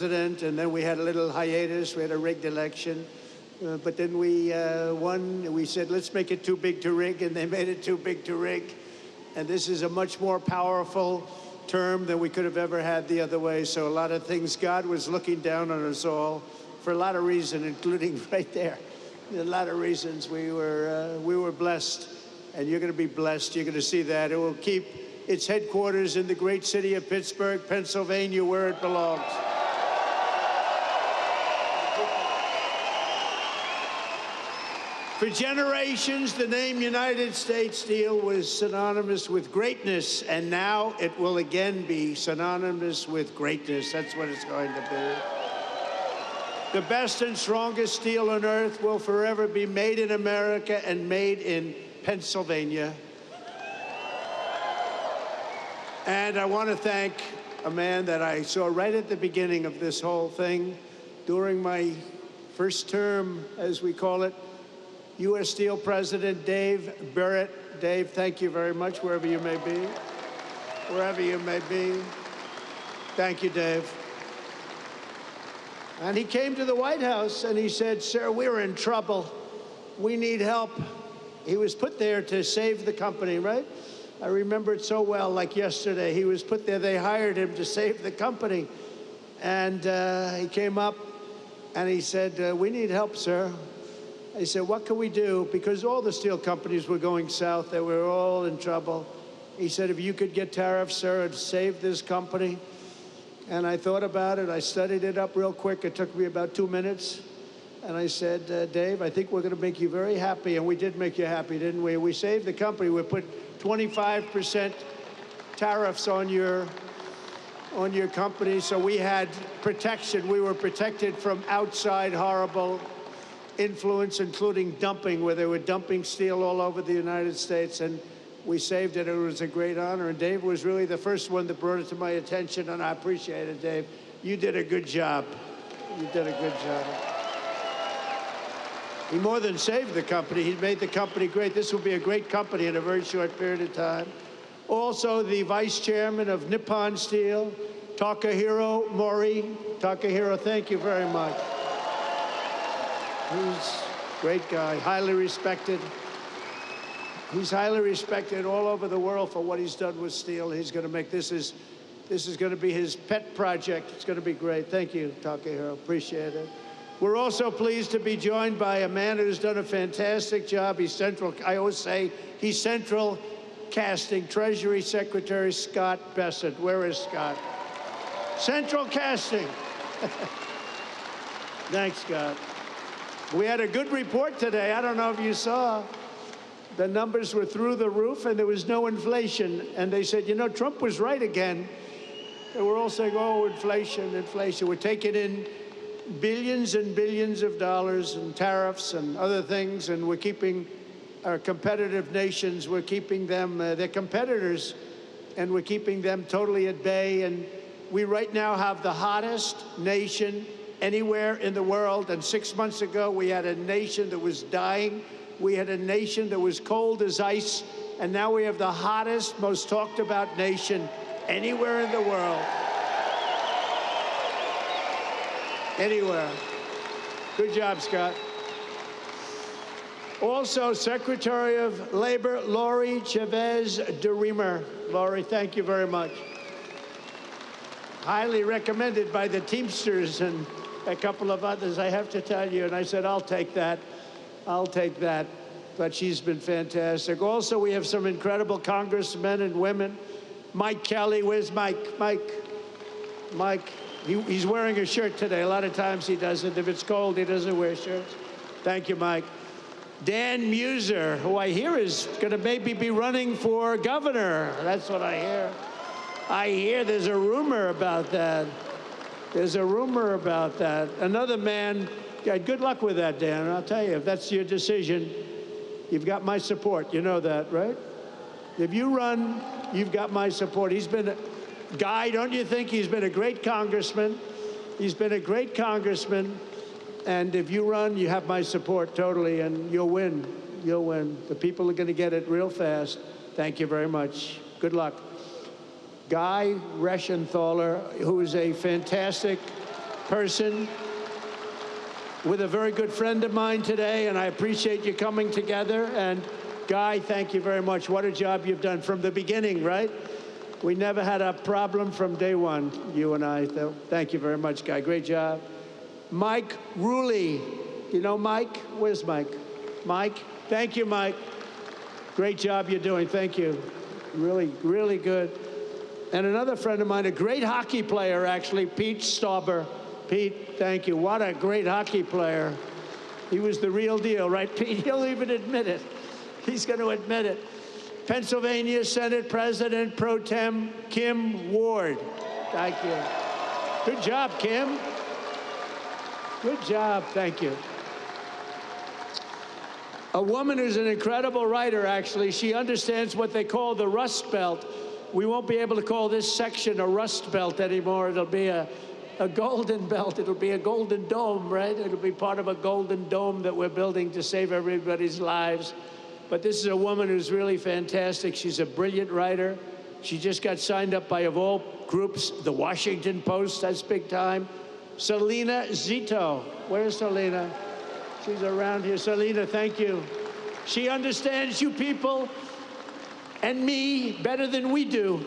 president, and then we had a little hiatus. We had a rigged election. But then we won. We said, let's make it too big to rig, and they made it too big to rig. And this is a much more powerful term than we could have ever had the other way. So a lot of things, God was looking down on us all for a lot of reasons, including right there. A lot of reasons we were blessed, and you're going to be blessed. You're going to see that. It will keep its headquarters in the great city of Pittsburgh, Pennsylvania, where it belongs. For generations, the name United States Steel was synonymous with greatness, and now it will again be synonymous with greatness. That's what it's going to be. The best and strongest steel on earth will forever be made in America and made in Pennsylvania. And I want to thank a man that I saw right at the beginning of this whole thing, during my first term, as we call it, U.S. Steel President Dave Barrett. Dave, thank you very much, wherever you may be. Wherever you may be. Thank you, Dave. And he came to the White House and he said, sir, we're in trouble. We need help. He was put there to save the company, right? I remember it so well, like yesterday. He was put there, they hired him to save the company. And he came up and he said, we need help, sir. I said, what can we do? Because all the steel companies were going south. They were all in trouble. He said, if you could get tariffs, sir, and save this company. And I thought about it. I studied it up real quick. It took me about 2 minutes. And I said, Dave, I think we're going to make you very happy. And we did make you happy, didn't we? We saved the company. We put 25% tariffs on your company. So we had protection. We were protected from outside horrible influence, including dumping, where they were dumping steel all over the United States, and we saved it. It was a great honor, and Dave was really the first one that brought it to my attention, and I appreciate it, Dave. You did a good job. You did a good job. He more than saved the company. He made the company great. This will be a great company in a very short period of time. Also, the vice chairman of Nippon-US Steel, Takahiro Mori. Takahiro, thank you very much. He's a great guy, highly respected. He's highly respected all over the world for what he's done with steel. He's going to make this is going to be his pet project. It's going to be great. Thank you, Takahiro. Appreciate it. We're also pleased to be joined by a man who's done a fantastic job. He's central. I always say he's central casting. Treasury Secretary Scott Bessent. Where is Scott? Central casting. Thanks, Scott. We had a good report today. I don't know if you saw. The numbers were through the roof, and there was no inflation. And they said, you know, Trump was right again. They were all saying, oh, inflation, inflation. We're taking in billions and billions of dollars in tariffs and other things, and we're keeping our competitive nations, we're keeping them, they're competitors, and we're keeping them totally at bay. And we right now have the hottest nation anywhere in the world. And 6 months ago, we had a nation that was dying. We had a nation that was cold as ice. And now we have the hottest, most talked about nation anywhere in the world. Anywhere. Good job, Scott. Also, Secretary of Labor, Lori Chavez DeRemer. Lori, thank you very much. Highly recommended by the Teamsters and a couple of others, I have to tell you. And I said, I'll take that. I'll take that. But she's been fantastic. Also, we have some incredible congressmen and women. Mike Kelly, where's Mike? Mike, he's wearing a shirt today. A lot of times he doesn't. If it's cold, he doesn't wear shirts. Thank you, Mike. Dan Muser, who I hear is going to maybe be running for governor. That's what I hear. I hear there's a rumor about that. There's a rumor about that. Another man, good luck with that, Dan. I'll tell you, if that's your decision, you've got my support. You know that, right? If you run, you've got my support. He's been a guy, don't you think? He's been a great congressman. He's been a great congressman. And if you run, you have my support totally, and you'll win. You'll win. The people are going to get it real fast. Thank you very much. Good luck. Guy Reschenthaler, who is a fantastic person with a very good friend of mine today, and I appreciate you coming together. And Guy, thank you very much. What a job you've done from the beginning, right? We never had a problem from day one, you and I. So thank you very much, Guy. Great job. Mike Ruley. You know Mike? Where's Mike? Mike? Thank you, Mike. Great job you're doing. Thank you. Really, really good. And another friend of mine, a great hockey player, actually, Pete Stauber. Pete, thank you. What a great hockey player. He was the real deal, right, Pete? He'll even admit it. He's going to admit it. Pennsylvania Senate President Pro Tem Kim Ward. Thank you. Good job, Kim. Good job. Thank you. A woman who's an incredible writer, actually. She understands what they call the Rust Belt. We won't be able to call this section a Rust Belt anymore. It'll be a golden belt. It'll be a golden dome, right? It'll be part of a golden dome that we're building to save everybody's lives. But this is a woman who's really fantastic. She's a brilliant writer. She just got signed up by, of all groups, the Washington Post. That's big time. Selena Zito. Where's Selena? She's around here. Selena, thank you. She understands you people and me better than we do.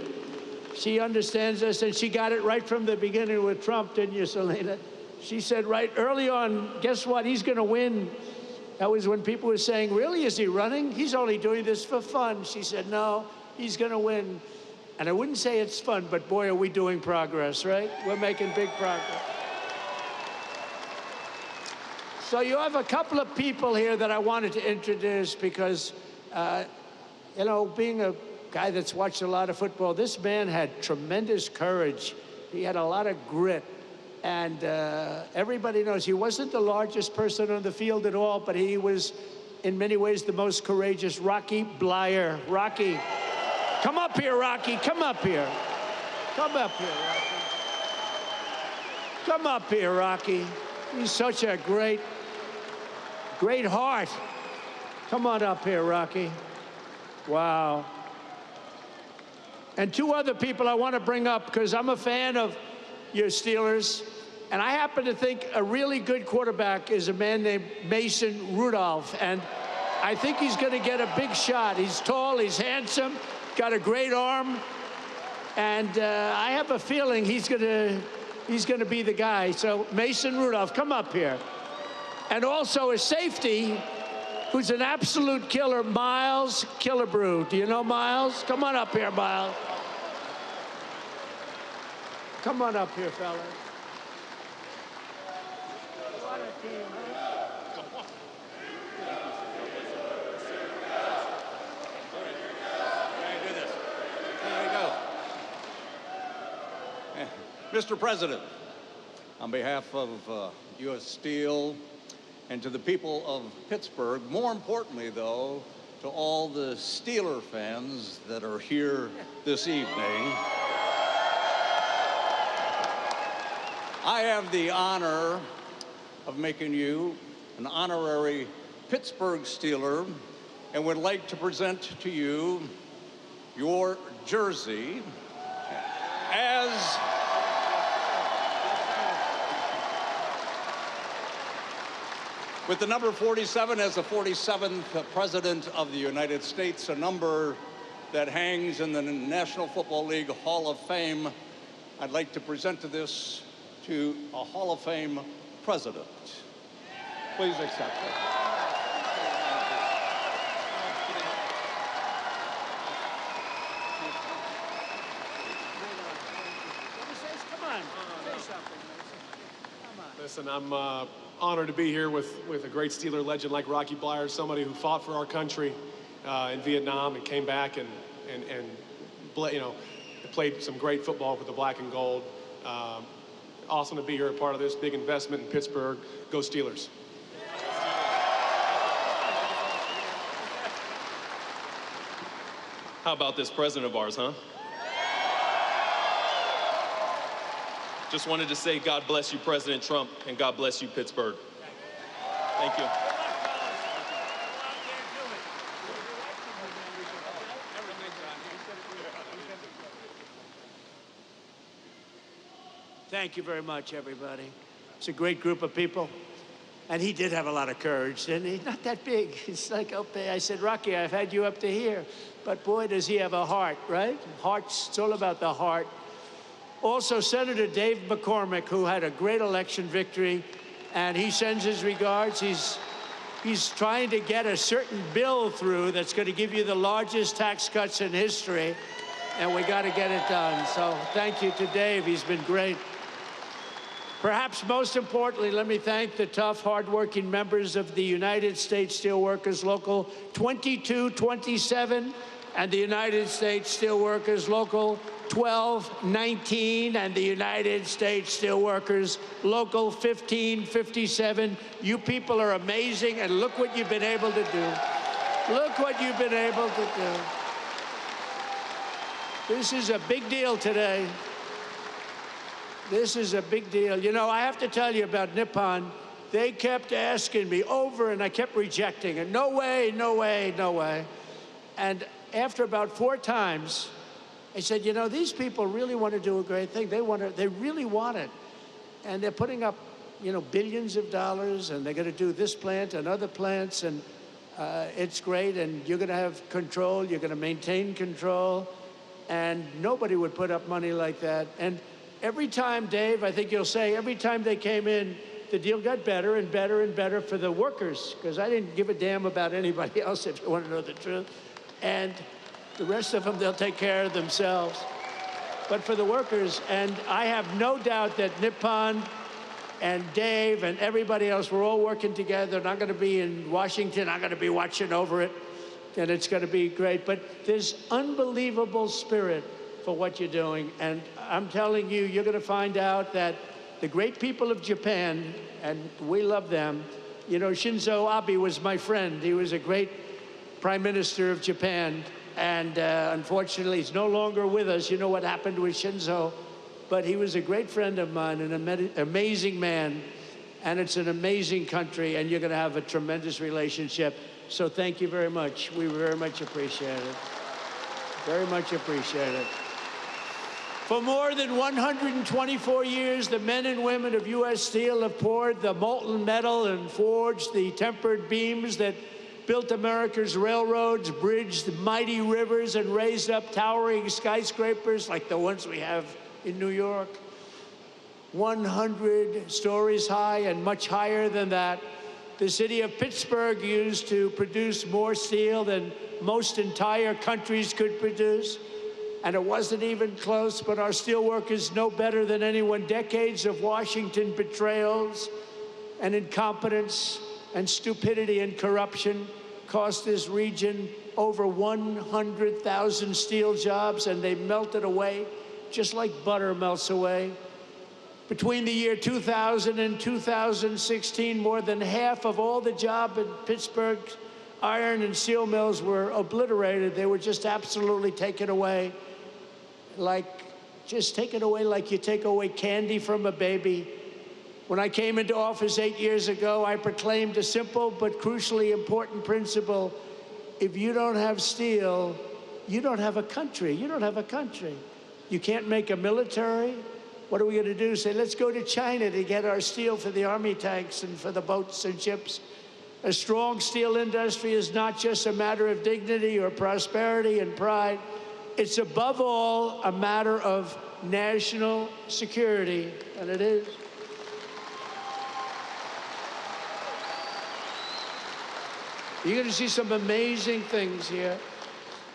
She understands us, and she got it right from the beginning with Trump, didn't you, Selena? She said right early on, guess what? He's going to win. That was when people were saying, really, is he running? He's only doing this for fun. She said, no, he's going to win. And I wouldn't say it's fun, but boy, are we doing progress, right? We're making big progress. So you have a couple of people here that I wanted to introduce because, you know, being a guy that's watched a lot of football, this man had tremendous courage. He had a lot of grit. And everybody knows he wasn't the largest person on the field at all, but he was, in many ways, the most courageous. Rocky Bleier. Rocky. Come up here, Rocky. Come up here. Come up here, Rocky. Come up here, Rocky. He's such a great heart. Come on up here, Rocky. Wow. And two other people I want to bring up because I'm a fan of your Steelers. And I happen to think a really good quarterback is a man named Mason Rudolph. And I think he's going to get a big shot. He's tall, he's handsome, got a great arm. And I have a feeling he's going to be the guy. So Mason Rudolph, come up here. And also a safety who's an absolute killer, Miles Killebrew. Do you know Miles? Come on up here, Miles. Come on up here, fellas. What a team, huh? Do this. There you go. Mr. President, on behalf of U.S. Steel and to the people of Pittsburgh, more importantly, though, to all the Steeler fans that are here this evening, I have the honor of making you an honorary Pittsburgh Steeler and would like to present to you your jersey as with the number 47 as the 47th President of the United States, a number that hangs in the National Football League Hall of Fame. I'd like to present to a Hall of Fame president. Please accept it. Come on, say something. Come on. Listen, I'm honored to be here with a great Steeler legend like Rocky Bleier, somebody who fought for our country in Vietnam and came back and you know, played some great football with the black and gold. Awesome to be here, a part of this big investment in Pittsburgh. Go Steelers. How about this president of ours, huh? Just wanted to say God bless you, President Trump, and God bless you, Pittsburgh. Thank you. Thank you very much, everybody. It's a great group of people. And he did have a lot of courage, didn't he? Not that big. It's like, okay, I said, Rocky, I've had you up to here. But boy, does he have a heart, right? Hearts, it's all about the heart. Also, Senator Dave McCormick, who had a great election victory, and he sends his regards. He's trying to get a certain bill through that's going to give you the largest tax cuts in history, and we got to get it done. So thank you to Dave. He's been great. Perhaps most importantly, let me thank the tough, hardworking members of the United States Steelworkers Local 2227 and the United States Steelworkers Local 1219 and the United States Steelworkers Local 1557. You people are amazing, and look what you've been able to do. Look what you've been able to do. This is a big deal today. This is a big deal. You know, I have to tell you about Nippon. They kept asking me over, and I kept rejecting it. No way, no way, no way. And after about 4 times, I said, you know, these people really want to do a great thing. They really want it. And they're putting up, you know, billions of dollars, and they're going to do this plant and other plants, and it's great, and you're going to have control. You're going to maintain control. And nobody would put up money like that. And every time, Dave, I think you'll say, every time they came in, the deal got better and better and better for the workers, because I didn't give a damn about anybody else, if you want to know the truth. And the rest of them, they'll take care of themselves. But for the workers, and I have no doubt that Nippon and Dave and everybody else, we're all working together, and I'm going to be in Washington. I'm going to be watching over it, and it's going to be great. But there's unbelievable spirit for what you're doing, and I'm telling you, you're going to find out that the great people of Japan, and we love them. You know, Shinzo Abe was my friend. He was a great Prime Minister of Japan, and unfortunately, he's no longer with us. You know what happened with Shinzo, but he was a great friend of mine, an amazing man, and it's an amazing country, and you're going to have a tremendous relationship. So thank you very much. We very much appreciate it. Very much appreciate it. For more than 124 years, the men and women of U.S. Steel have poured the molten metal and forged the tempered beams that built America's railroads, bridged mighty rivers, and raised up towering skyscrapers like the ones we have in New York. 100 stories high and much higher than that. The city of Pittsburgh used to produce more steel than most entire countries could produce. And it wasn't even close, but our steelworkers know better than anyone. Decades of Washington betrayals and incompetence and stupidity and corruption cost this region over 100,000 steel jobs, and they melted away just like butter melts away. Between the year 2000 and 2016, more than half of all the jobs in Pittsburgh's iron and steel mills were obliterated. They were just absolutely taken away. Just taken away like you take away candy from a baby. When I came into office 8 years ago, I proclaimed a simple but crucially important principle. If you don't have steel, you don't have a country. You don't have a country. You can't make a military. What are we going to do? Say, let's go to China to get our steel for the army tanks and for the boats and ships. A strong steel industry is not just a matter of dignity or prosperity and pride. It's above all a matter of national security, and it is. You're going to see some amazing things here.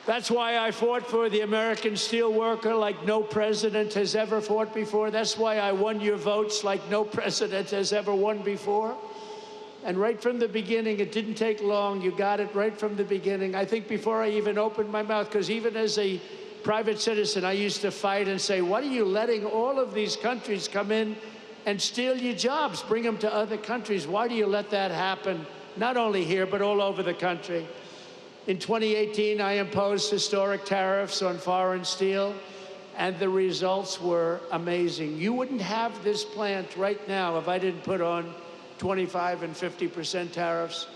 That's why I fought for the American steelworker like no president has ever fought before. That's why I won your votes like no president has ever won before. And right from the beginning, it didn't take long. You got it right from the beginning. I think before I even opened my mouth, because even as a private citizen, I used to fight and say, what are you letting all of these countries come in and steal your jobs, bring them to other countries? Why do you let that happen? Not only here, but all over the country. In 2018, I imposed historic tariffs on foreign steel, and the results were amazing. You wouldn't have this plant right now if I didn't put on 25% and 50% tariffs.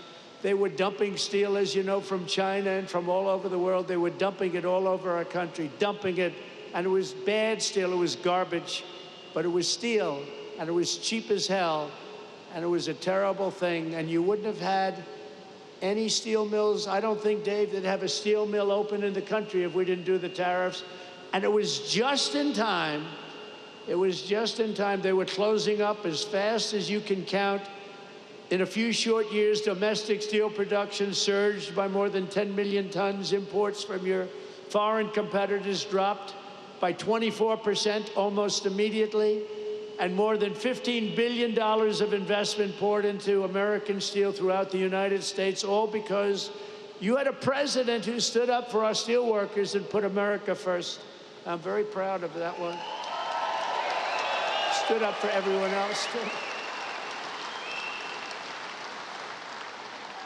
They were dumping steel, as you know, from China and from all over the world. They were dumping it all over our country, dumping it. And it was bad steel, it was garbage, but it was steel. and it was cheap as hell, and it was a terrible thing, and you wouldn't have had any steel mills. I don't think, Dave, they'd have a steel mill open in the country if we didn't do the tariffs. And it was just in time. It was just in time. They were closing up as fast as you can count. In a few short years, domestic steel production surged by more than 10 million tons. Imports from your foreign competitors dropped by 24% almost immediately. And more than $15 billion of investment poured into American steel throughout the United States, all because you had a president who stood up for our steel workers and put America first. I'm very proud of that one. Stood up for everyone else, too.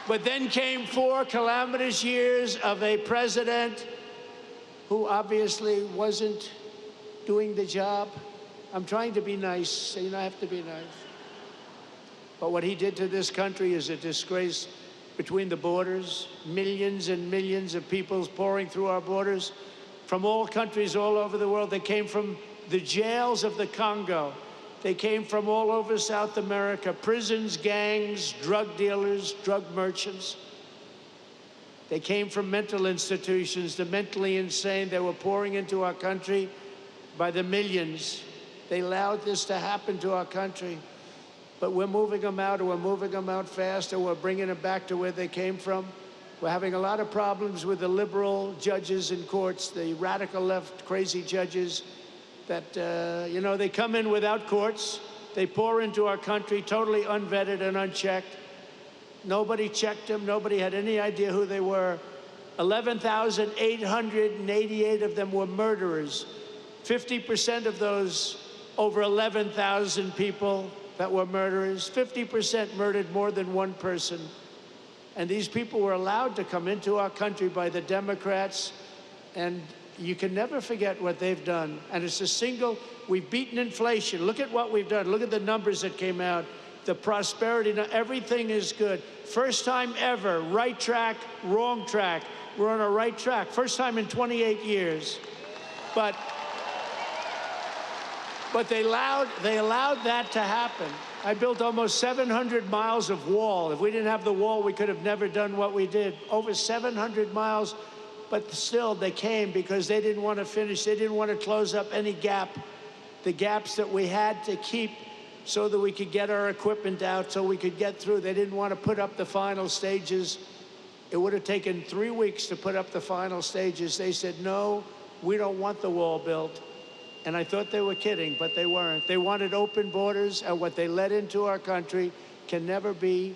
But then came 4 calamitous years of a president who obviously wasn't doing the job. I'm trying to be nice, so I have to be nice. But what he did to this country is a disgrace. Between the borders, millions and millions of people pouring through our borders from all countries all over the world. They came from the jails of the Congo. They came from all over South America, prisons, gangs, drug dealers, drug merchants. They came from mental institutions, the mentally insane. They were pouring into our country by the millions. They allowed this to happen to our country. But we're moving them out, or we're moving them out fast, or we're bringing them back to where they came from. We're having a lot of problems with the liberal judges in courts, the radical left crazy judges that, you know, they come in without courts. They pour into our country totally unvetted and unchecked. Nobody checked them. Nobody had any idea who they were. 11,888 of them were murderers. 50% of those over 11,000 people that were murderers, 50% murdered more than one person. And these people were allowed to come into our country by the Democrats, and you can never forget what they've done. And it's a single, we've beaten inflation. Look at what we've done. Look at the numbers that came out. The prosperity, now everything is good. First time ever, right track, wrong track. We're on a right track. First time in 28 years. But they allowed that to happen. I built almost 700 miles of wall. If we didn't have the wall, we could have never done what we did. Over 700 miles, but still they came because they didn't want to finish. They didn't want to close up any gap, the gaps that we had to keep so that we could get our equipment out, so we could get through. They didn't want to put up the final stages. It would have taken 3 weeks to put up the final stages. They said, no, we don't want the wall built. And I thought they were kidding, but they weren't. They wanted open borders, and what they let into our country can never be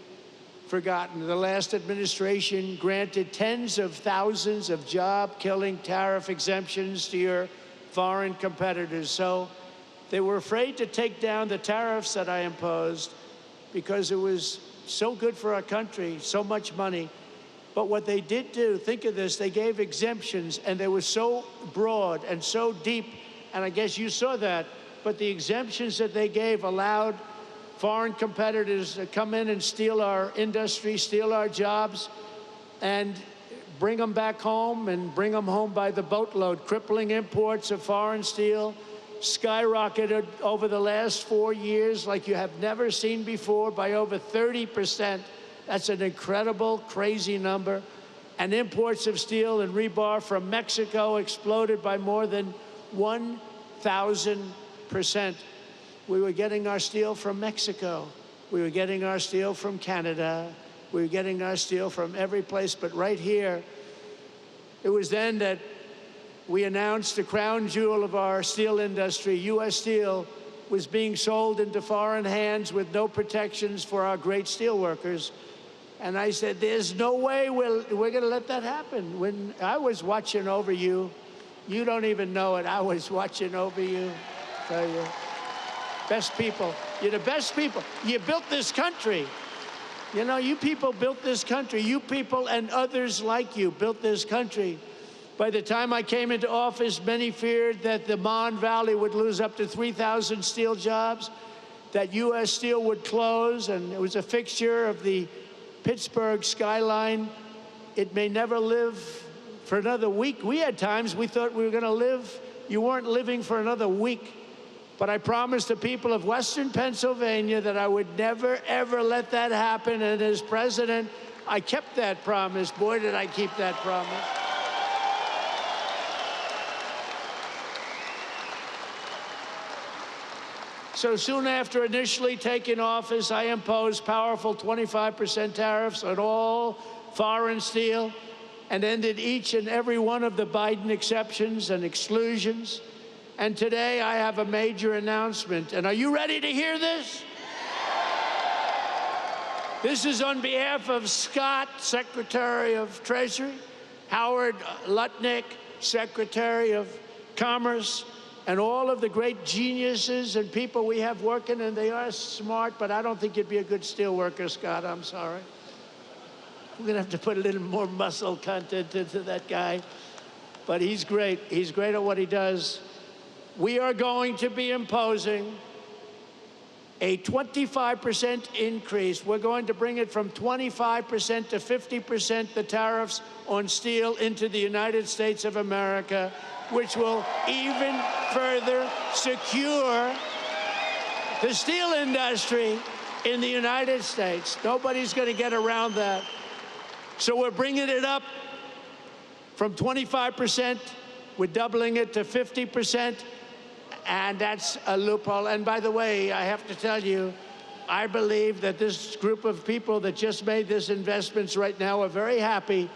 forgotten. The last administration granted tens of thousands of job-killing tariff exemptions to your foreign competitors. So they were afraid to take down the tariffs that I imposed because it was so good for our country, so much money. But what they did do, think of this, they gave exemptions, and they were so broad and so deep. And I guess you saw that, but the exemptions that they gave allowed foreign competitors to come in and steal our industry, steal our jobs, and bring them back home, and bring them home by the boatload. Crippling imports of foreign steel skyrocketed over the last 4 years like you have never seen before, by over 30%. That's an incredible, crazy number. And imports of steel and rebar from Mexico exploded by more than 1,000%. We were getting our steel from Mexico. We were getting our steel from Canada. We were getting our steel from every place, but right here, it was then that we announced the crown jewel of our steel industry, U.S. Steel, was being sold into foreign hands with no protections for our great steel workers. And I said, there's no way we're going to let that happen. When I was watching over you, you don't even know it. I was watching over you. Tell you, best people. You're the best people. You built this country. You know, you people built this country. You people and others like you built this country. By the time I came into office, many feared that the Mon Valley would lose up to 3,000 steel jobs, that U.S. Steel would close, and it was a fixture of the Pittsburgh skyline. It may never live for another week. We had times we thought we were going to live. You weren't living for another week. But I promised the people of Western Pennsylvania that I would never, ever let that happen. And as president, I kept that promise. Boy, did I keep that promise. So soon after initially taking office, I imposed powerful 25% tariffs on all foreign steel and ended each and every one of the Biden exceptions and exclusions. And today I have a major announcement. And are you ready to hear this? This is on behalf of Scott, Secretary of Treasury, Howard Lutnick, Secretary of Commerce, and all of the great geniuses and people we have working, and they are smart, but I don't think you'd be a good steel worker, Scott. I'm sorry. We're going to have to put a little more muscle content into that guy. But he's great. He's great at what he does. We are going to be imposing a 25% increase. We're going to bring it from 25% to 50%, the tariffs on steel into the United States of America, which will even further secure the steel industry in the United States. Nobody's going to get around that. So we're bringing it up from 25%. We're doubling it to 50%. And that's a loophole. And by the way, I have to tell you, I believe that this group of people that just made these investments right now are very happy,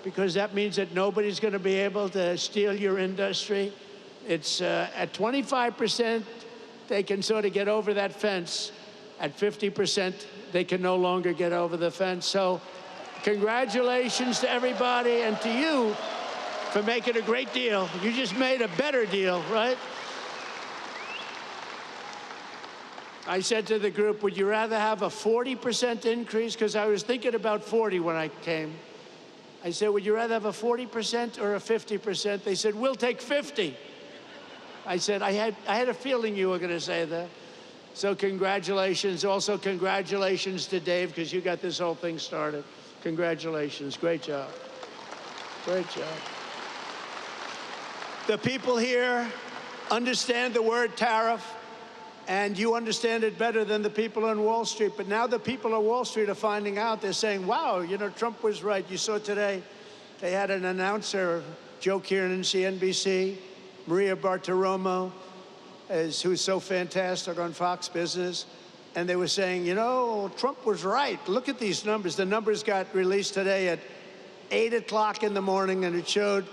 because that means that nobody's going to be able to steal your industry. It's at 25%, they can sort of get over that fence. At 50%, they can no longer get over the fence. So congratulations to everybody, and to you for making a great deal. You just made a better deal, right? I said to the group, would you rather have a 40% increase? Because I was thinking about 40 when I came. I said, would you rather have a 40% or a 50%? They said, we'll take 50. I said, I had a feeling you were going to say that. So congratulations. Also, congratulations to Dave, because you got this whole thing started. Congratulations. Great job. Great job. The people here understand the word tariff, and you understand it better than the people on Wall Street. But now the people on Wall Street are finding out. They're saying, wow, you know, Trump was right. You saw today, they had an announcer, Joe Kiernan, CNBC, Maria Bartiromo, who's so fantastic on Fox Business. And they were saying, you know, Trump was right. Look at these numbers. The numbers got released today at 8 o'clock in the morning, and it showed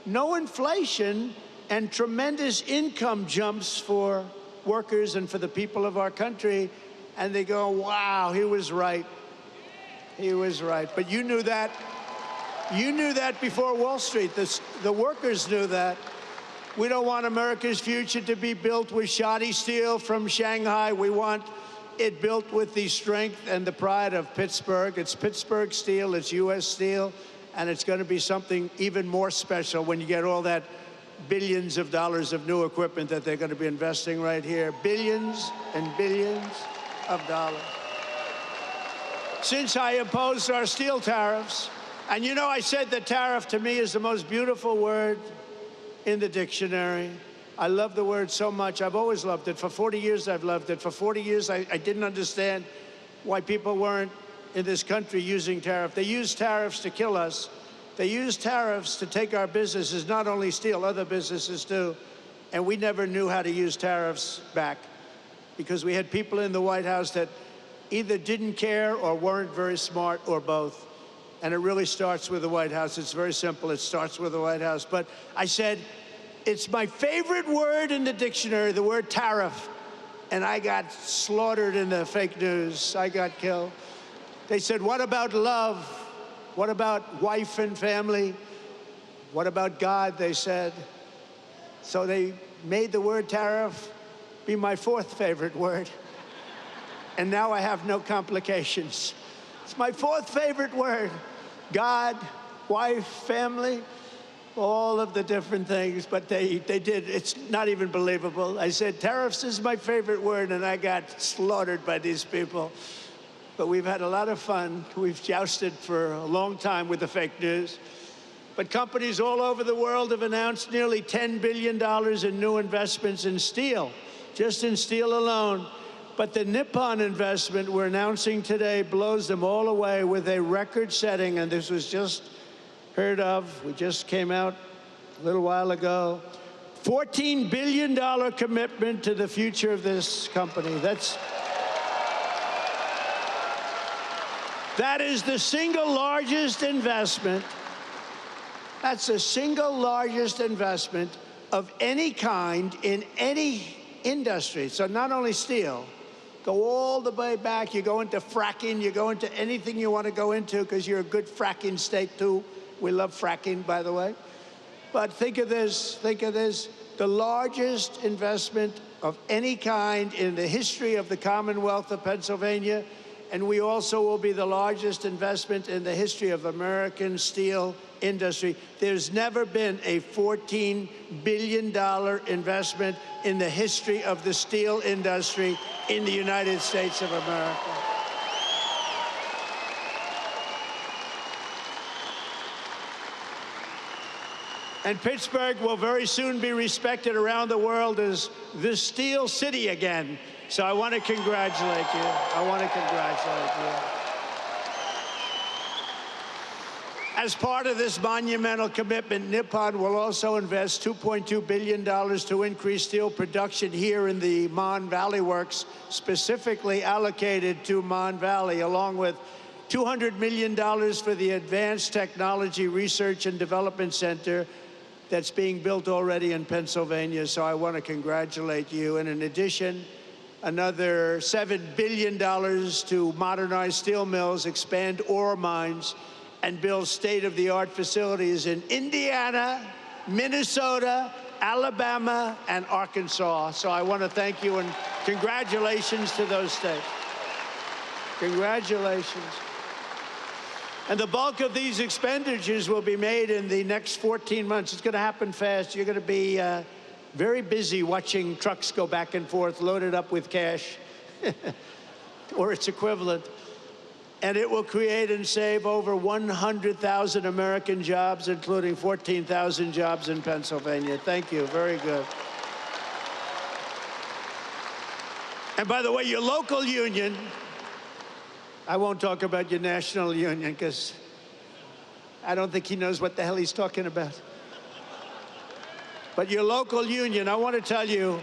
no inflation and tremendous income jumps for workers and for the people of our country. And they go, wow, he was right. He was right. But you knew that. You knew that before Wall Street. The workers knew that. We don't want America's future to be built with shoddy steel from Shanghai. We want it built with the strength and the pride of Pittsburgh. It's Pittsburgh steel, it's U.S. steel, and it's going to be something even more special when you get all that billions of dollars of new equipment that they're going to be investing right here. Billions and billions of dollars. Since I imposed our steel tariffs, and you know, I said that tariff to me is the most beautiful word in the dictionary. I love the word so much. I've always loved it. For 40 years, I've loved it. For 40 years, I didn't understand why people weren't in this country using tariff. They use tariffs to kill us. They use tariffs to take our businesses, not only steel, other businesses too. And we never knew how to use tariffs back, because we had people in the White House that either didn't care or weren't very smart, or both. And it really starts with the White House. It's very simple. It starts with the White House. But I said, it's my favorite word in the dictionary, the word tariff. And I got slaughtered in the fake news. I got killed. They said, what about love? What about wife and family? What about God, they said. So they made the word tariff be my fourth favorite word. And now I have no complications. It's my fourth favorite word. God, wife, family, all of the different things, but they did. It's not even believable. I said, tariffs is my favorite word, and I got slaughtered by these people. But we've had a lot of fun. We've jousted for a long time with the fake news. But companies all over the world have announced nearly $10 billion in new investments in steel. just in steel alone. But the Nippon investment we're announcing today blows them all away with a record-setting, and this was just heard of. We just came out a little while ago. $14 billion commitment to the future of this company. That is the single largest investment. That's the single largest investment of any kind in any industry. So not only steel, go all the way back. You go into fracking, you go into anything you want to go into because you're a good fracking state too. We love fracking, by the way. But think of this, the largest investment of any kind in the history of the Commonwealth of Pennsylvania, and we also will be the largest investment in the history of American steel industry. There's never been a $14 billion investment in the history of the steel industry in the United States of America. And Pittsburgh will very soon be respected around the world as the Steel City again. So I want to congratulate you. As part of this monumental commitment, Nippon will also invest $2.2 billion to increase steel production here in the Mon Valley Works, specifically allocated to Mon Valley, along with $200 million for the Advanced Technology Research and Development Center that's being built already in Pennsylvania. So I want to congratulate you. And in addition, another $7 billion to modernize steel mills, expand ore mines, and build state-of-the-art facilities in Indiana, Minnesota, Alabama, and Arkansas. So I want to thank you and congratulations to those states. Congratulations. And the bulk of these expenditures will be made in the next 14 months. It's going to happen fast. You're going to be very busy watching trucks go back and forth, loaded up with cash, or its equivalent. And it will create and save over 100,000 American jobs, including 14,000 jobs in Pennsylvania. Thank you. Very good. And by the way, your local union, I won't talk about your national union because I don't think he knows what the hell he's talking about. But your local union, I want to tell you,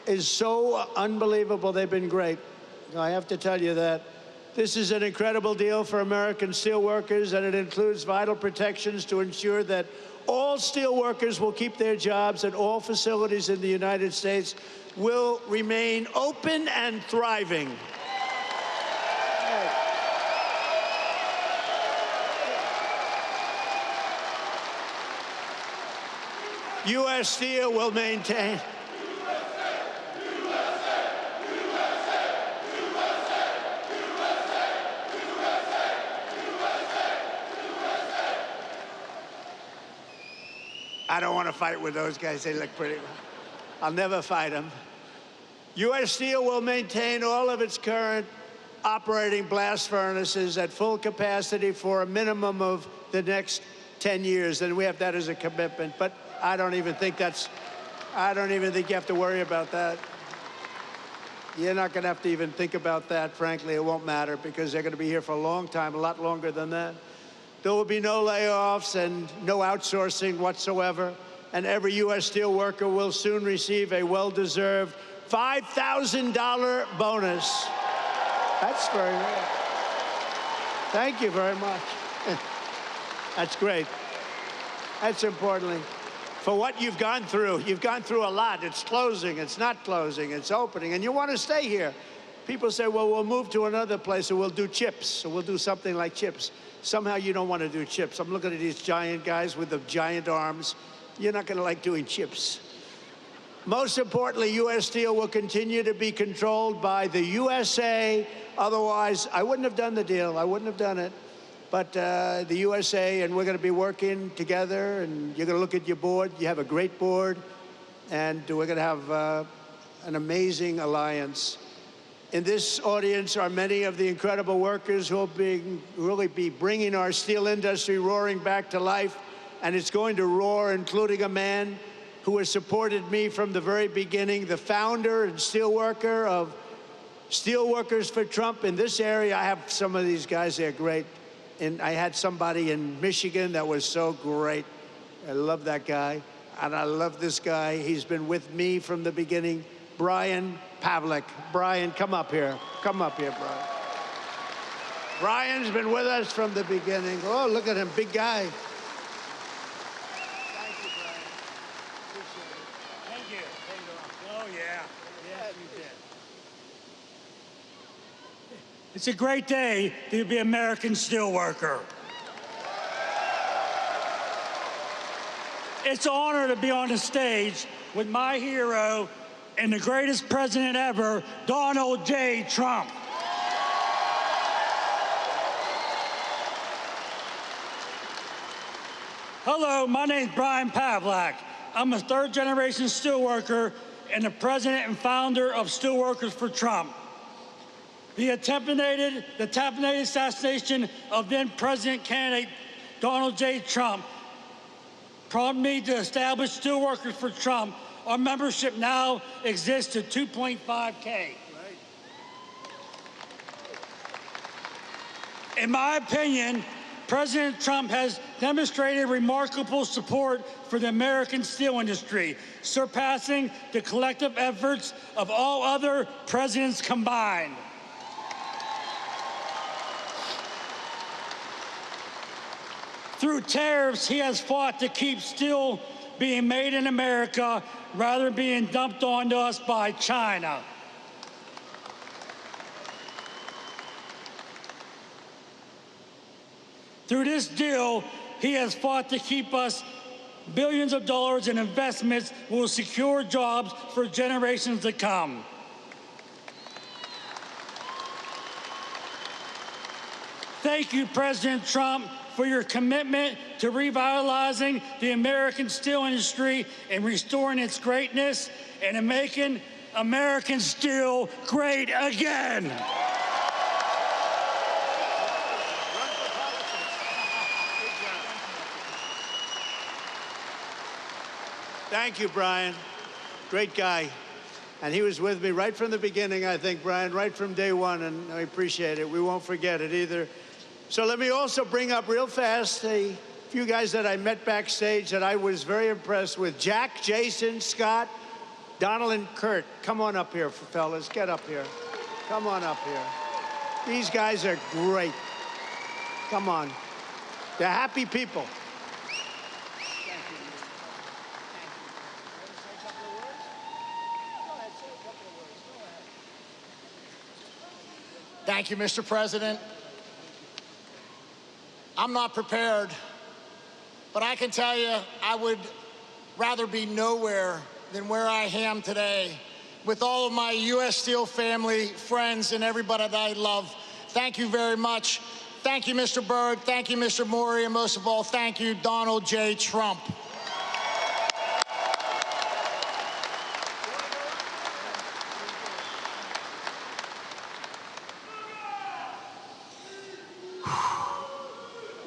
is so unbelievable. They've been great. I have to tell you that. This is an incredible deal for American steelworkers, and it includes vital protections to ensure that all steelworkers will keep their jobs and all facilities in the United States will remain open and thriving. U.S. Steel will maintain. I don't want to fight with those guys. They look pretty well. I'll never fight them. U.S. Steel will maintain all of its current operating blast furnaces at full capacity for a minimum of the next 10 years, and we have that as a commitment. But I don't even think you have to worry about that. You're not going to have to even think about that, frankly. It won't matter because they're going to be here for a long time, a lot longer than that. There will be no layoffs and no outsourcing whatsoever, and every U.S. steel worker will soon receive a well-deserved $5,000 bonus. That's very rare. Thank you very much. That's great. That's importantly. For what you've gone through a lot. It's closing, it's not closing, it's opening, and you want to stay here. People say, well, we'll move to another place, or we'll do chips, or we'll do something like chips. Somehow you don't want to do chips. I'm looking at these giant guys with the giant arms. You're not going to like doing chips. Most importantly, U.S. Steel will continue to be controlled by the USA. Otherwise, I wouldn't have done the deal. I wouldn't have done it. But the USA, and we're going to be working together, and you're going to look at your board. You have a great board, and we're going to have an amazing alliance. In this audience are many of the incredible workers who will really be bringing our steel industry roaring back to life, and it's going to roar, including a man who has supported me from the very beginning, the founder and steelworker of Steelworkers for Trump in this area. I have some of these guys, they're great. And I had somebody in Michigan that was so great. I love that guy. And I love this guy. He's been with me from the beginning. Brian Pavlik. Brian, come up here. Come up here, Brian. Brian's been with us from the beginning. Oh, look at him, big guy. Thank you, Brian. Appreciate it. Thank you. Oh, yeah. Yeah, you did. It's a great day to be an American steelworker. It's an honor to be on the stage with my hero and the greatest president ever, Donald J. Trump. Hello, my name's Brian Pavlik. I'm a third-generation steelworker and the president and founder of Steelworkers for Trump. The attempted assassination of then-president candidate Donald J. Trump prompted me to establish Steelworkers for Trump. Our membership now exists at 2.5K. In my opinion, President Trump has demonstrated remarkable support for the American steel industry, surpassing the collective efforts of all other presidents combined. Through tariffs, he has fought to keep steel being made in America rather than being dumped onto us by China. Through this deal, he has fought to keep us billions of dollars in investments that will secure jobs for generations to come. Thank you, President Trump, for your commitment to revitalizing the American steel industry and restoring its greatness and in making American steel great again. Thank you, Brian. Great guy. And he was with me right from the beginning, I think, Brian, right from day one, and I appreciate it. We won't forget it either. So let me also bring up real fast a few guys that I met backstage that I was very impressed with. Jack, Jason, Scott, Donald, and Kurt. Come on up here, fellas. Get up here. Come on up here. These guys are great. Come on. They're happy people. Thank you, Mr. President. I'm not prepared, but I can tell you I would rather be nowhere than where I am today with all of my U.S. Steel family, friends, and everybody that I love. Thank you very much. Thank you, Mr. Berg. Thank you, Mr. Maury, and most of all, thank you, Donald J. Trump.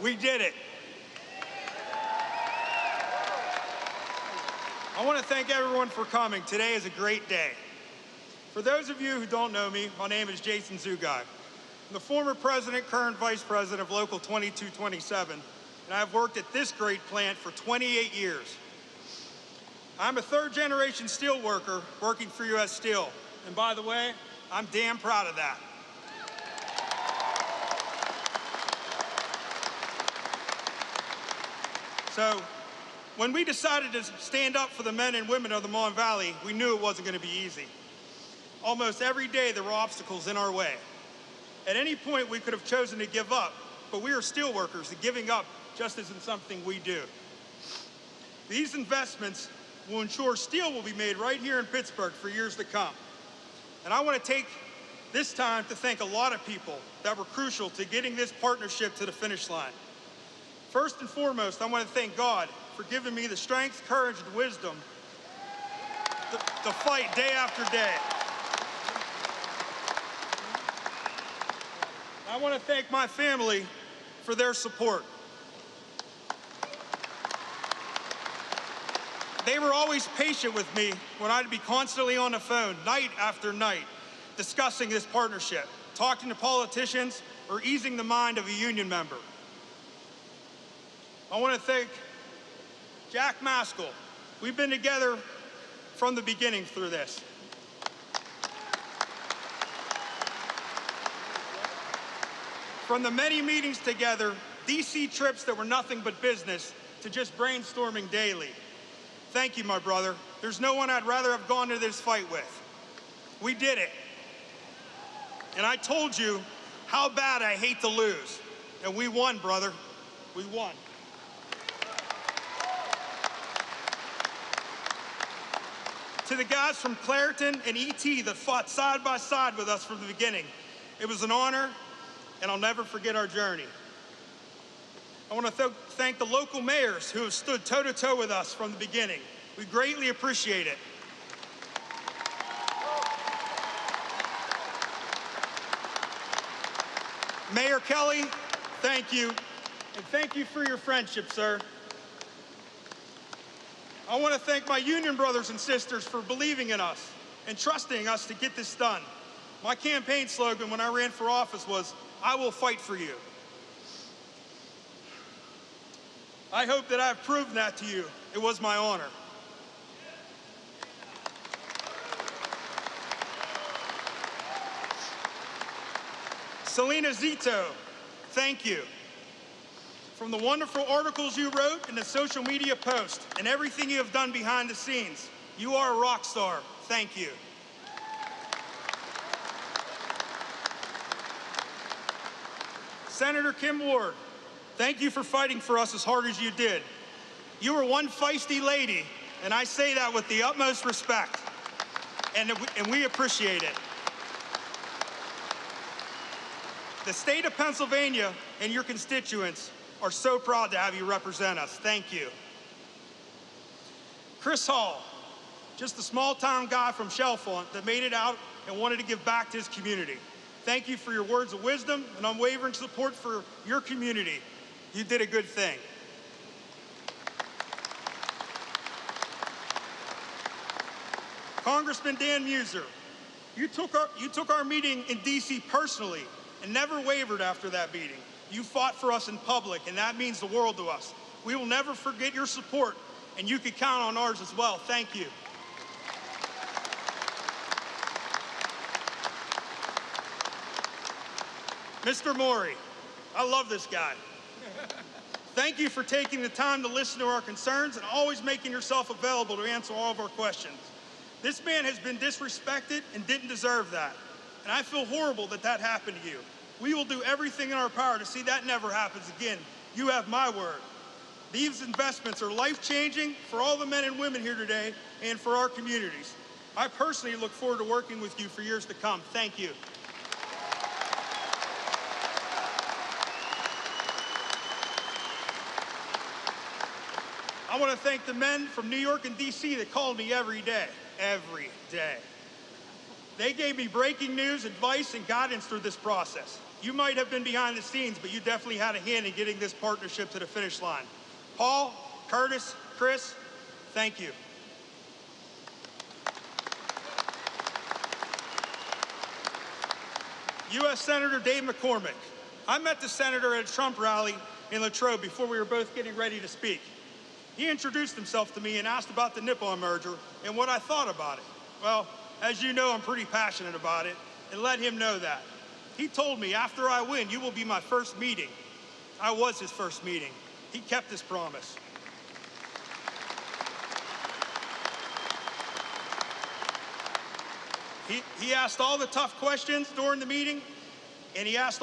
We did it. I want to thank everyone for coming. Today is a great day. For those of you who don't know me, my name is Jason Zugai. I'm the former president, current vice president of Local 2227, and I've worked at this great plant for 28 years. I'm a third-generation steel worker working for U.S. Steel, and by the way, I'm damn proud of that. So, when we decided to stand up for the men and women of the Mon Valley, we knew it wasn't going to be easy. Almost every day there were obstacles in our way. At any point we could have chosen to give up, but we are steel workers and giving up just isn't something we do. These investments will ensure steel will be made right here in Pittsburgh for years to come. And I want to take this time to thank a lot of people that were crucial to getting this partnership to the finish line. First and foremost, I want to thank God for giving me the strength, courage, and wisdom to fight day after day. I want to thank my family for their support. They were always patient with me when I'd be constantly on the phone, night after night, discussing this partnership, talking to politicians, or easing the mind of a union member. I want to thank Jack Maskell. We've been together from the beginning through this. From the many meetings together, DC trips that were nothing but business, to just brainstorming daily. Thank you, my brother. There's no one I'd rather have gone to this fight with. We did it. And I told you how bad I hate to lose. And we won, brother. We won. To the guys from Clairton and ET that fought side by side with us from the beginning, it was an honor, and I'll never forget our journey. I want to thank the local mayors who have stood toe-to-toe with us from the beginning. We greatly appreciate it. Mayor Kelly, thank you, and thank you for your friendship, sir. I want to thank my union brothers and sisters for believing in us and trusting us to get this done. My campaign slogan when I ran for office was, "I will fight for you." I hope that I've proven that to you. It was my honor. Selena Zito, thank you. From the wonderful articles you wrote and the social media posts and everything you have done behind the scenes, you are a rock star. Thank you. Senator Kim Ward, thank you for fighting for us as hard as you did. You were one feisty lady, and I say that with the utmost respect, and we appreciate it. The state of Pennsylvania and your constituents are so proud to have you represent us. Thank you. Chris Hall, just a small-town guy from Chalfont that made it out and wanted to give back to his community. Thank you for your words of wisdom and unwavering support for your community. You did a good thing. Congressman Dan Muser, you took our meeting in DC personally and never wavered after that meeting. You fought for us in public, and that means the world to us. We will never forget your support, and you can count on ours as well. Thank you. Mr. Maury, I love this guy. Thank you for taking the time to listen to our concerns and always making yourself available to answer all of our questions. This man has been disrespected and didn't deserve that. And I feel horrible that that happened to you. We will do everything in our power to see that never happens again. You have my word. These investments are life-changing for all the men and women here today and for our communities. I personally look forward to working with you for years to come. Thank you. I want to thank the men from New York and DC that called me every day. Every day. They gave me breaking news, advice, and guidance through this process. You might have been behind the scenes, but you definitely had a hand in getting this partnership to the finish line. Paul, Curtis, Chris, thank you. U.S. Senator Dave McCormick. I met the senator at a Trump rally in Latrobe before we were both getting ready to speak. He introduced himself to me and asked about the Nippon merger and what I thought about it. Well, as you know, I'm pretty passionate about it, and let him know that. He told me, after I win, you will be my first meeting. I was his first meeting. He kept his promise. He asked all the tough questions during the meeting, and he asked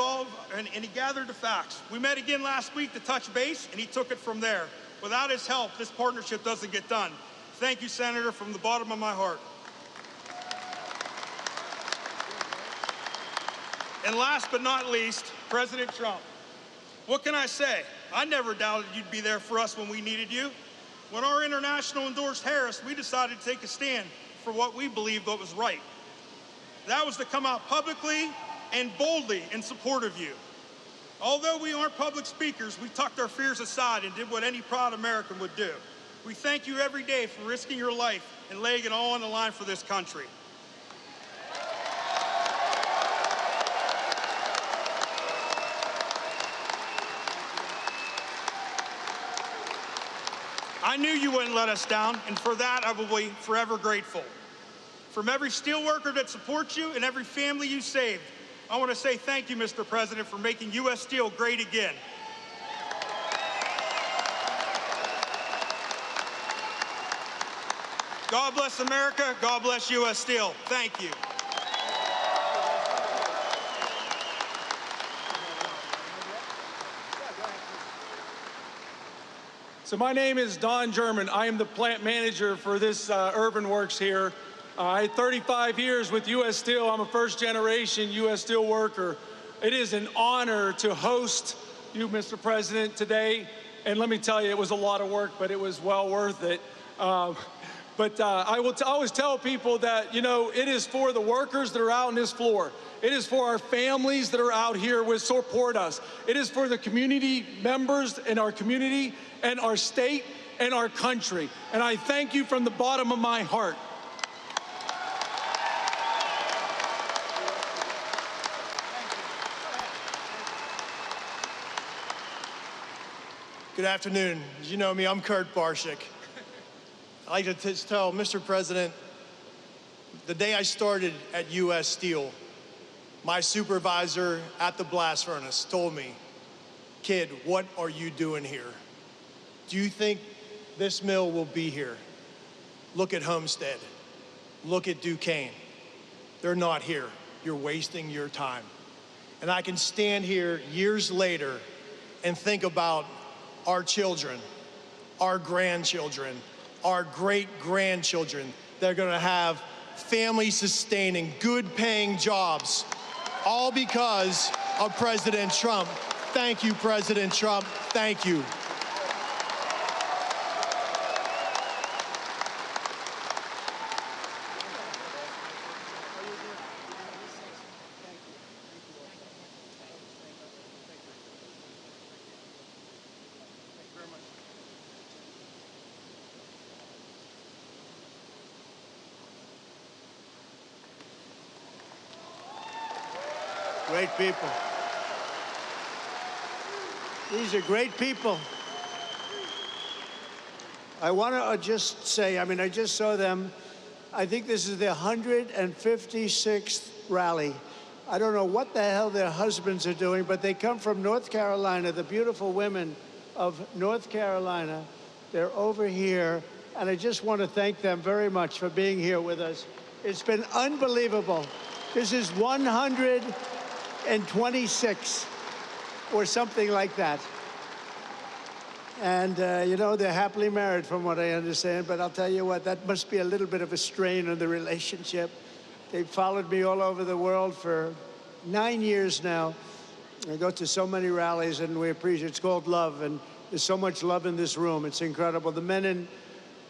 and he gathered the facts. We met again last week to touch base, and he took it from there. Without his help, this partnership doesn't get done. Thank you, Senator, from the bottom of my heart. And last but not least, President Trump. What can I say? I never doubted you'd be there for us when we needed you. When our international endorsed Harris, we decided to take a stand for what we believed what was right. That was to come out publicly and boldly in support of you. Although we aren't public speakers, we tucked our fears aside and did what any proud American would do. We thank you every day for risking your life and laying it all on the line for this country. I knew you wouldn't let us down, and for that I will be forever grateful. From every steelworker that supports you and every family you saved, I want to say thank you, Mr. President, for making U.S. Steel great again. God bless America. God bless U.S. Steel. Thank you. So my name is Don German. I am the plant manager for this Urban Works here. I had 35 years with U.S. Steel. I'm a first-generation U.S. Steel worker. It is an honor to host you, Mr. President, today. And let me tell you, it was a lot of work, but it was well worth it. I will always tell people that, you know, it is for the workers that are out on this floor. It is for our families that are out here who support us. It is for the community members in our community and our state and our country. And I thank you from the bottom of my heart. Good afternoon. As you know me, I'm Kurt Barshik. I'd like to tell Mr. President, the day I started at U.S. Steel, my supervisor at the blast furnace told me, "Kid, what are you doing here? Do you think this mill will be here? Look at Homestead. Look at Duquesne. They're not here. You're wasting your time." And I can stand here years later and think about our children, our grandchildren, our great-grandchildren that are gonna have family-sustaining, good-paying jobs, all because of President Trump. Thank you, President Trump. Thank you. Great people. These are great people. I want to just say, I mean, I just saw them. I think this is their 156th rally. I don't know what the hell their husbands are doing, but they come from North Carolina, the beautiful women of North Carolina. They're over here, and I just want to thank them very much for being here with us. It's been unbelievable. This is 126 or something like that. And, you know, they're happily married from what I understand, but I'll tell you what, that must be a little bit of a strain on the relationship. They've followed me all over the world for 9 years now. I go to so many rallies, and we appreciate it. It's called love, and there's so much love in this room. It's incredible. The men and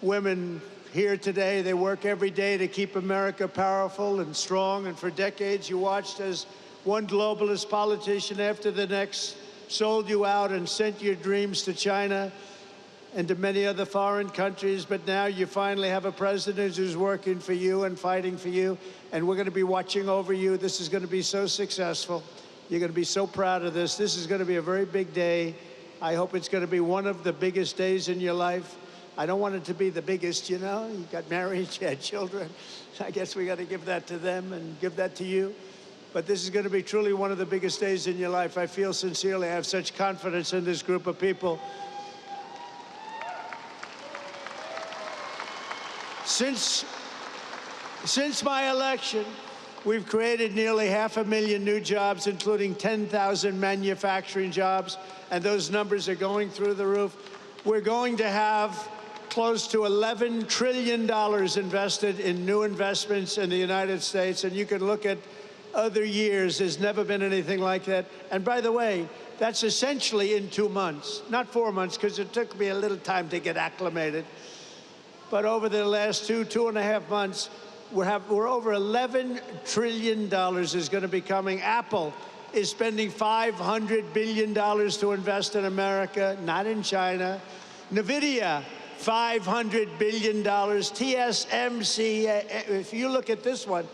women here today, they work every day to keep America powerful and strong, and for decades you watched as one globalist politician after the next sold you out and sent your dreams to China and to many other foreign countries, but now you finally have a president who's working for you and fighting for you, and we're going to be watching over you. This is going to be so successful. You're going to be so proud of this. This is going to be a very big day. I hope it's going to be one of the biggest days in your life. I don't want it to be the biggest, you know. You got married, you had children. I guess we got to give that to them and give that to you. But this is going to be truly one of the biggest days in your life. I feel sincerely, I have such confidence in this group of people. Since my election, we've created nearly 500,000 new jobs, including 10,000 manufacturing jobs, and those numbers are going through the roof. We're going to have close to $11 trillion invested in new investments in the United States, and you can look at other years. There's never been anything like that. And by the way, that's essentially in 2 months, not 4 months, because it took me a little time to get acclimated. But over the last 2.5 months, we're over $11 trillion is going to be coming. Apple is spending $500 billion to invest in America, not in China. NVIDIA, $500 billion. TSMC, if you look at this one,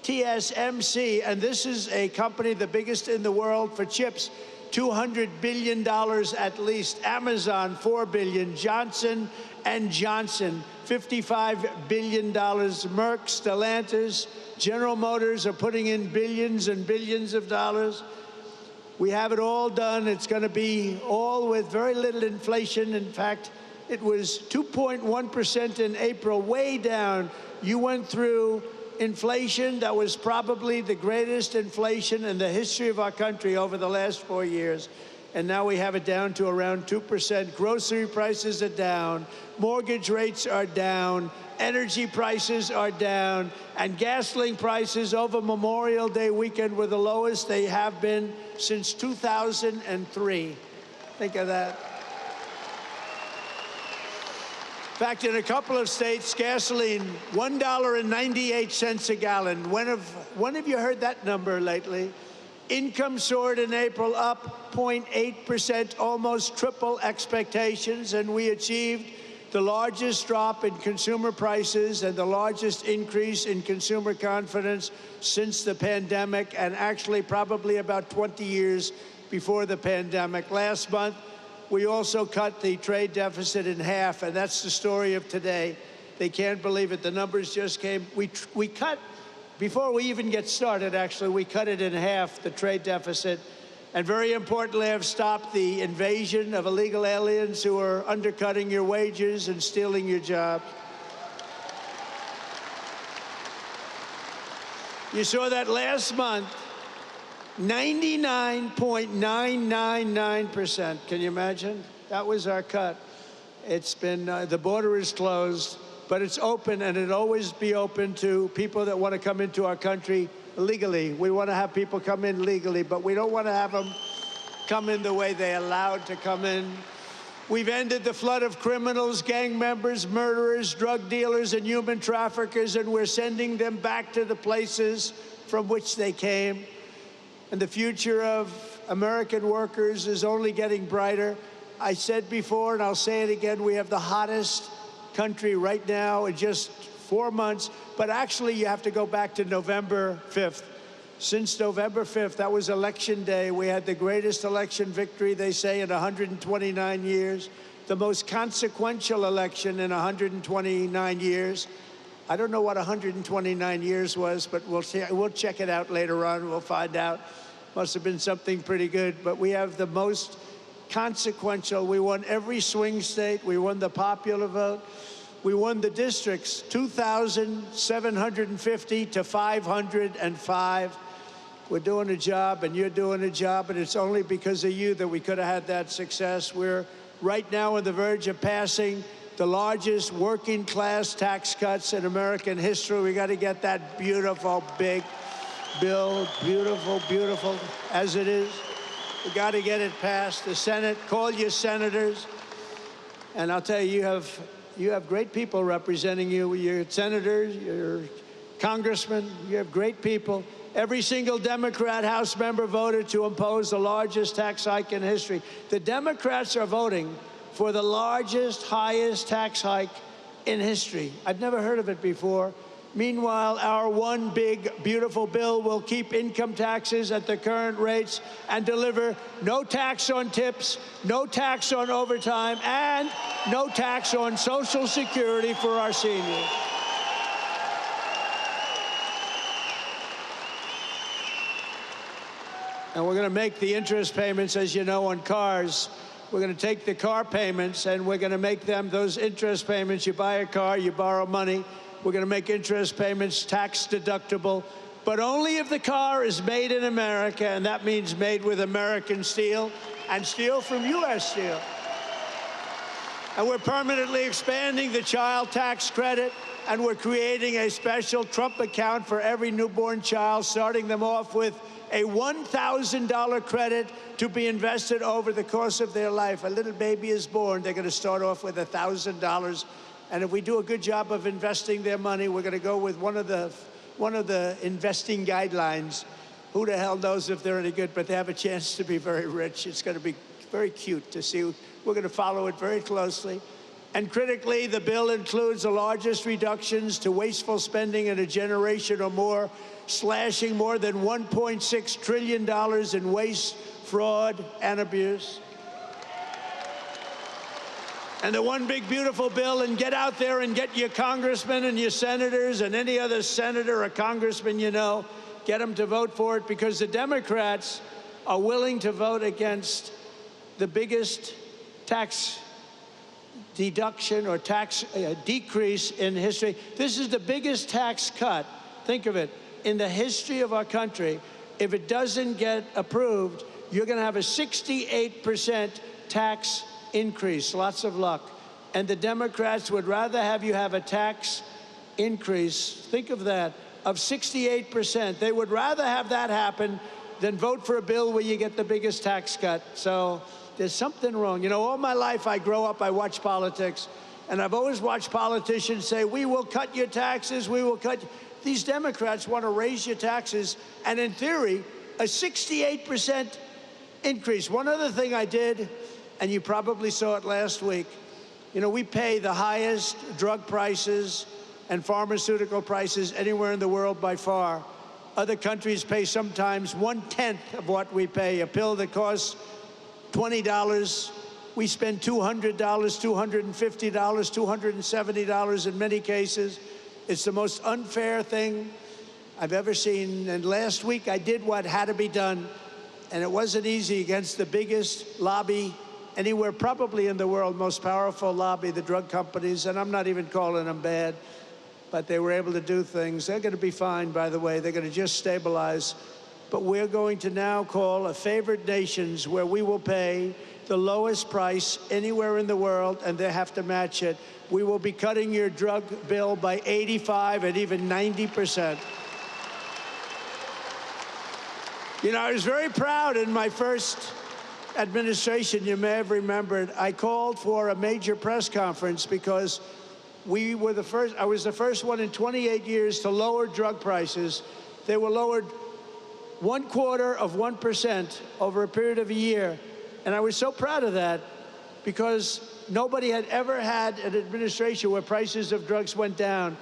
TSMC, and this is a company the biggest in the world for chips, $200 billion at least. Amazon, $4 billion. Johnson & Johnson, $55 billion. Merck, Stellantis, General Motors are putting in billions and billions of dollars. We have it all done. It's going to be all with very little inflation. In fact, it was 2.1% in April, way down. You went through inflation that was probably the greatest inflation in the history of our country over the last 4 years. And now we have it down to around 2%. Grocery prices are down. Mortgage rates are down. Energy prices are down. And gasoline prices over Memorial Day weekend were the lowest they have been since 2003. Think of that. In fact, in a couple of states, gasoline, $1.98 a gallon. When have you heard that number lately? Income soared in April, up 0.8%, almost triple expectations, and we achieved the largest drop in consumer prices and the largest increase in consumer confidence since the pandemic, and actually probably about 20 years before the pandemic. Last month, we also cut the trade deficit in half, and that's the story of today. They can't believe it. The numbers just came. We cut, before we even get started, actually, we cut it in half, the trade deficit. And very importantly, have stopped the invasion of illegal aliens who are undercutting your wages and stealing your jobs. You saw that last month. 99.999%. Can you imagine? That was our cut. It's been, the border is closed, but it's open, and it'll always be open to people that want to come into our country legally. We want to have people come in legally, but we don't want to have them come in the way they're allowed to come in. We've ended the flood of criminals, gang members, murderers, drug dealers, and human traffickers, and we're sending them back to the places from which they came. And the future of American workers is only getting brighter. I said before, and I'll say it again, we have the hottest country right now in just 4 months. But actually, you have to go back to November 5th. Since November 5th, that was election day, we had the greatest election victory, they say, in 129 years, the most consequential election in 129 years. I don't know what 129 years was, but we'll check it out later on. We'll find out. Must have been something pretty good. But we have the most consequential. We won every swing state. We won the popular vote. We won the districts, 2,750 to 505. We're doing a job, and you're doing a job, and it's only because of you that we could have had that success. We're right now on the verge of passing the largest working class tax cuts in American history. We got to get that beautiful big bill, beautiful, beautiful as it is. We got to get it passed. The Senate, call your senators. And I'll tell you, you have great people representing you. Your senators, your congressmen, you have great people. Every single Democrat House member voted to impose the largest tax hike in history. The Democrats are voting for the largest, highest tax hike in history. I've never heard of it before. Meanwhile, our one big, beautiful bill will keep income taxes at the current rates and deliver no tax on tips, no tax on overtime, and no tax on Social Security for our seniors. And we're going to make the interest payments, as you know, on cars. We're going to take the car payments, and we're going to make them, those interest payments, you buy a car, you borrow money, we're going to make interest payments tax deductible, but only if the car is made in America, and that means made with American steel and steel from U.S. Steel. And we're permanently expanding the child tax credit, and we're creating a special Trump account for every newborn child, starting them off with a $1,000 credit to be invested over the course of their life. A little baby is born, they're going to start off with $1,000. And if we do a good job of investing their money, we're going to go with one of the investing guidelines. Who the hell knows if they're any good, but they have a chance to be very rich. It's going to be very cute to see. We're going to follow it very closely. And critically, the bill includes the largest reductions to wasteful spending in a generation or more, slashing more than $1.6 trillion in waste, fraud, and abuse. And the one big beautiful bill, and get out there and get your congressmen and your senators and any other senator or congressman you know, get them to vote for it, because the Democrats are willing to vote against the biggest tax deduction or tax decrease in history. This is the biggest tax cut, think of it, in the history of our country. If it doesn't get approved, you're going to have a 68% tax increase. Lots of luck. And the Democrats would rather have you have a tax increase, think of that, of 68%. They would rather have that happen than vote for a bill where you get the biggest tax cut. So there's something wrong. You know, all my life I grow up, I watch politics, and I've always watched politicians say, we will cut your taxes, we will cut. These Democrats want to raise your taxes, and in theory, a 68% increase. One other thing I did, and you probably saw it last week, you know, we pay the highest drug prices and pharmaceutical prices anywhere in the world by far. Other countries pay sometimes 1/10 of what we pay. A pill that costs $20, we spend $200, $250, $270 in many cases. It's the most unfair thing I've ever seen. And last week I did what had to be done, and it wasn't easy against the biggest lobby anywhere probably in the world, most powerful lobby, the drug companies, and I'm not even calling them bad, but they were able to do things. They're going to be fine, by the way. They're going to just stabilize. But we're going to now call a favored nations where we will pay the lowest price anywhere in the world, and they have to match it. We will be cutting your drug bill by 85 and even 90%. You know, I was very proud in my first administration. You may have remembered, I called for a major press conference because we were the first, I was the first one in 28 years to lower drug prices. They were lowered 0.25% over a period of a year. And I was so proud of that because nobody had ever had an administration where prices of drugs went down.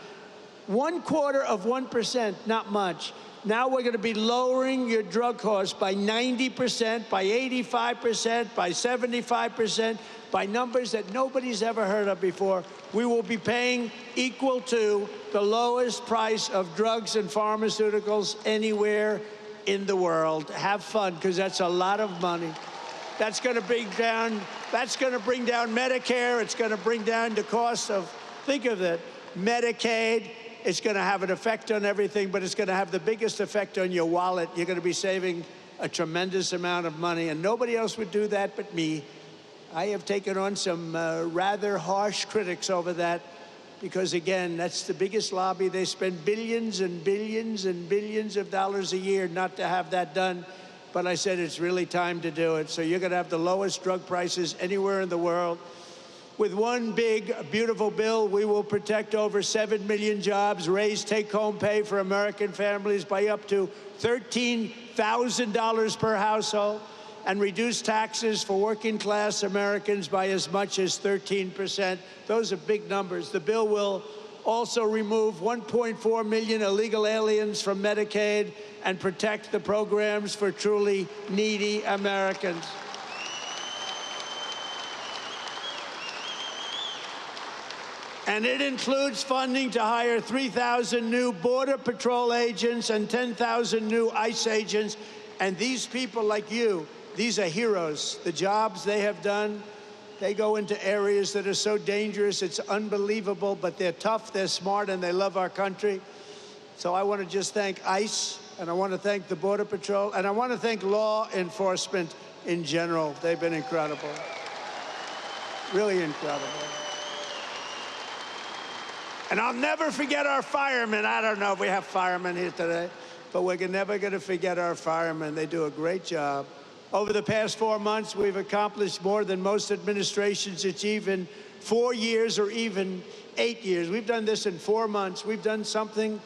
0.25%, not much. Now we're going to be lowering your drug costs by 90%, by 85%, by 75%, by numbers that nobody's ever heard of before. We will be paying equal to the lowest price of drugs and pharmaceuticals anywhere in the world. Have fun, because that's a lot of money. That's going to bring down Medicare. It's going to bring down the cost of, think of it, Medicaid. It's going to have an effect on everything, but it's going to have the biggest effect on your wallet. You're going to be saving a tremendous amount of money, and nobody else would do that but me. I have taken on some rather harsh critics over that because, again, that's the biggest lobby. They spend billions and billions and billions of dollars a year not to have that done. But I said it's really time to do it. So you're going to have the lowest drug prices anywhere in the world. With one big, beautiful bill, we will protect over 7 million jobs, raise take-home pay for American families by up to $13,000 per household, and reduce taxes for working-class Americans by as much as 13%. Those are big numbers. The bill will also remove 1.4 million illegal aliens from Medicaid and protect the programs for truly needy Americans. And it includes funding to hire 3,000 new Border Patrol agents and 10,000 new ICE agents. And these people like you, these are heroes. The jobs they have done, they go into areas that are so dangerous, it's unbelievable, but they're tough, they're smart, and they love our country. So I want to just thank ICE, and I want to thank the Border Patrol, and I want to thank law enforcement in general. They've been incredible. Really incredible. And I'll never forget our firemen. I don't know if we have firemen here today, but we're never going to forget our firemen. They do a great job. Over the past 4 months, we've accomplished more than most administrations achieve in 4 years or even 8 years. We've done this in 4 months. We've done something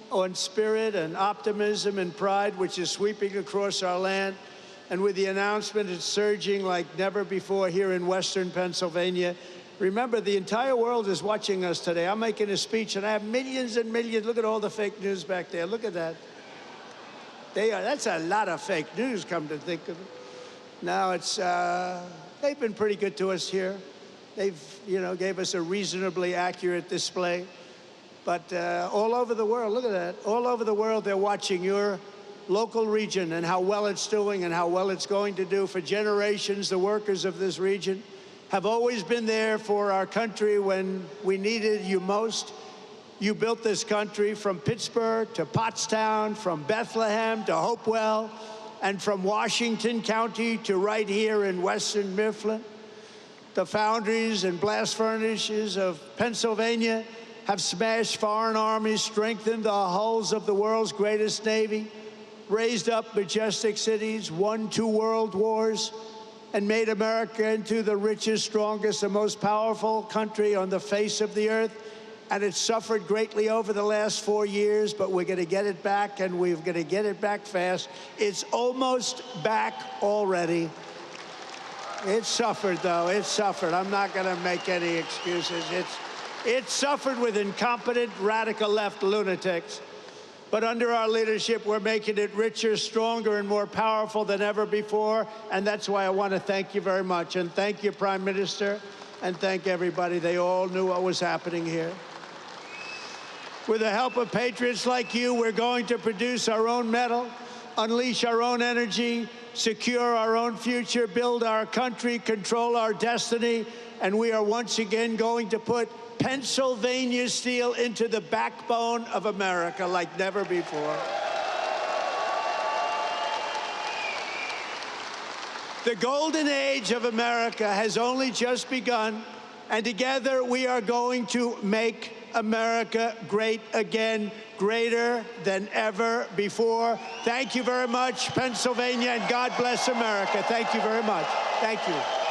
on spirit and optimism and pride, which is sweeping across our land. And with the announcement, it's surging like never before here in Western Pennsylvania. Remember, the entire world is watching us today. I'm making a speech, and I have millions and millions. Look at all the fake news back there. Look at that. That's a lot of fake news, come to think of it. Now, they've been pretty good to us here. They've, gave us a reasonably accurate display. But all over the world, look at that. All over the world, they're watching your local region and how well it's doing and how well it's going to do. For generations, the workers of this region have always been there for our country when we needed you most. You built this country from Pittsburgh to Pottstown, from Bethlehem to Hopewell, and from Washington County to right here in Western Mifflin. The foundries and blast furnaces of Pennsylvania have smashed foreign armies, strengthened the hulls of the world's greatest navy, raised up majestic cities, won 2 world wars, and made America into the richest, strongest, and most powerful country on the face of the earth. And it's suffered greatly over the last 4 years, but we're going to get it back, and we're going to get it back fast. It's almost back already. It suffered, though. It suffered. I'm not going to make any excuses. It suffered with incompetent, radical left lunatics. But under our leadership, we're making it richer, stronger, and more powerful than ever before. And that's why I want to thank you very much. And thank you, Prime Minister, and thank everybody. They all knew what was happening here. With the help of patriots like you, we're going to produce our own metal, unleash our own energy, secure our own future, build our country, control our destiny, and we are once again going to put Pennsylvania steel into the backbone of America like never before. The golden age of America has only just begun, and together we are going to make America great again, greater than ever before. Thank you very much, Pennsylvania, and God bless America. Thank you very much. Thank you.